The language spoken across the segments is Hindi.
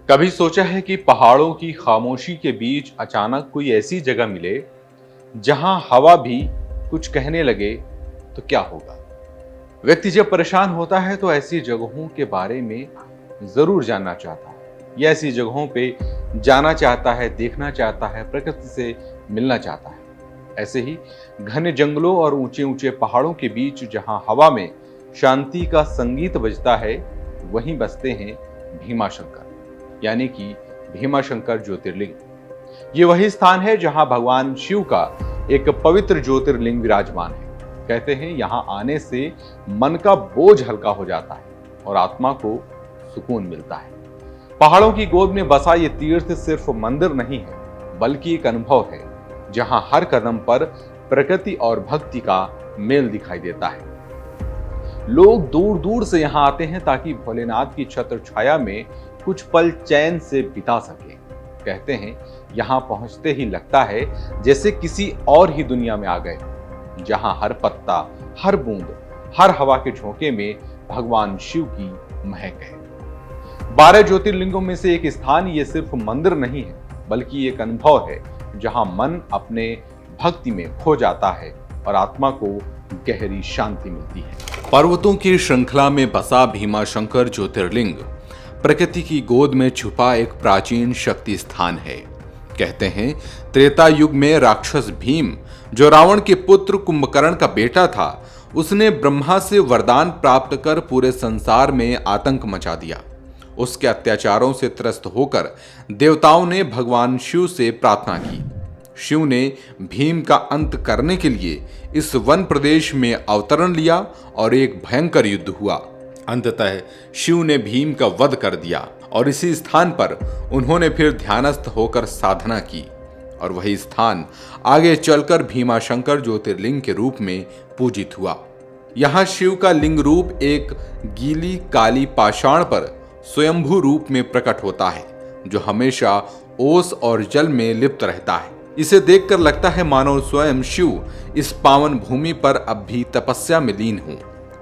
कभी सोचा है कि पहाड़ों की खामोशी के बीच अचानक कोई ऐसी जगह मिले जहां हवा भी कुछ कहने लगे तो क्या होगा। व्यक्ति जब परेशान होता है तो ऐसी जगहों के बारे में जरूर जानना चाहता है या ऐसी जगहों पे जाना चाहता है, देखना चाहता है, प्रकृति से मिलना चाहता है। ऐसे ही घने जंगलों और ऊंचे ऊंचे पहाड़ों के बीच जहां हवा में शांति का संगीत बजता है, वहीं बसते हैं भीमा शंकर, यानी कि भीमा शंकर ज्योतिर्लिंग। ये वही स्थान है जहां भगवान शिव का एक पवित्र ज्योतिर्लिंग विराजमान है। कहते हैं यहां आने से मन का बोझ हल्का हो जाता है और आत्मा को सुकून मिलता है। पहाड़ों की गोद में बसा ये तीर्थ सिर्फ मंदिर नहीं है, बल्कि एक अनुभव है जहां हर कदम पर प्रकृति और भक्ति का मेल दिखाई देता है। लोग दूर दूर से यहां आते हैं ताकि भोलेनाथ की छत्र छाया में कुछ पल चैन से बिता सके। कहते हैं यहां पहुंचते ही लगता है जैसे किसी और ही दुनिया में आ गए, जहां हर पत्ता, हर बूंद, हर हवा के झोंके में भगवान शिव की महक है। 12 ज्योतिर्लिंगों में से एक स्थान ये सिर्फ मंदिर नहीं है, बल्कि एक अनुभव है जहां मन अपने भक्ति में खो जाता है और आत्मा को गहरी शांति मिलती है। पर्वतों की श्रृंखला में बसा भीमा शंकर ज्योतिर्लिंग प्रकृति की गोद में छुपा एक प्राचीन शक्ति स्थान है। कहते हैं त्रेता युग में राक्षस भीम, जो रावण के पुत्र कुंभकर्ण का बेटा था, उसने ब्रह्मा से वरदान प्राप्त कर पूरे संसार में आतंक मचा दिया। उसके अत्याचारों से त्रस्त होकर देवताओं ने भगवान शिव से प्रार्थना की। शिव ने भीम का अंत करने के लिए इस वन प्रदेश में अवतरण लिया और एक भयंकर युद्ध हुआ। अंततः शिव ने भीम का वध कर दिया और इसी स्थान पर उन्होंने फिर ध्यानस्थ होकर साधना की और वही स्थान आगे चलकर भीमा शंकर ज्योतिर्लिंग के रूप में पूजित हुआ। यहाँ शिव का लिंग रूप एक गीली काली पाषाण पर स्वयंभू रूप में प्रकट होता है, जो हमेशा ओस और जल में लिप्त रहता है। इसे देखकर लगता है मानो स्वयं शिव इस पावन भूमि पर अब भी तपस्या में लीन हो।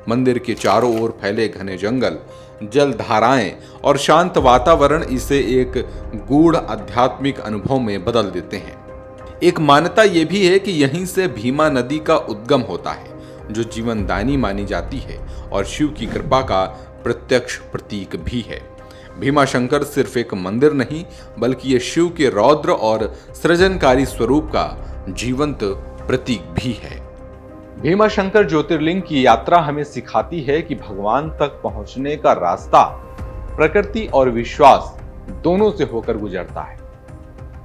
मंदिर के चारों ओर फैले घने जंगल, जल धाराएं और शांत वातावरण इसे एक गूढ़ आध्यात्मिक अनुभव में बदल देते हैं। एक मान्यता यह भी है कि यहीं से भीमा नदी का उद्गम होता है, जो जीवनदायिनी मानी जाती है और शिव की कृपा का प्रत्यक्ष प्रतीक भी है। भीमा शंकर सिर्फ एक मंदिर नहीं, बल्कि ये शिव के रौद्र और सृजनकारी स्वरूप का जीवंत प्रतीक भी है। भीमा शंकर ज्योतिर्लिंग की यात्रा हमें सिखाती है कि भगवान तक पहुंचने का रास्ता प्रकृति और विश्वास दोनों से होकर गुजरता है।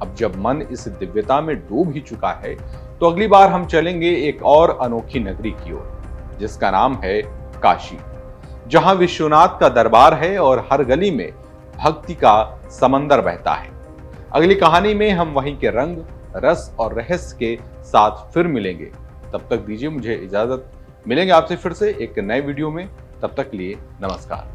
अब जब मन इस दिव्यता में डूब ही चुका है, तो अगली बार हम चलेंगे एक और अनोखी नगरी की ओर, जिसका नाम है काशी, जहां विश्वनाथ का दरबार है और हर गली में भक्ति का समंदर बहता है। अगली कहानी में हम वहीं के रंग, रस और रहस्य के साथ फिर मिलेंगे। तब तक दीजिए मुझे इजाजत। मिलेंगे आपसे फिर से एक नए वीडियो में। तब तक के लिए नमस्कार।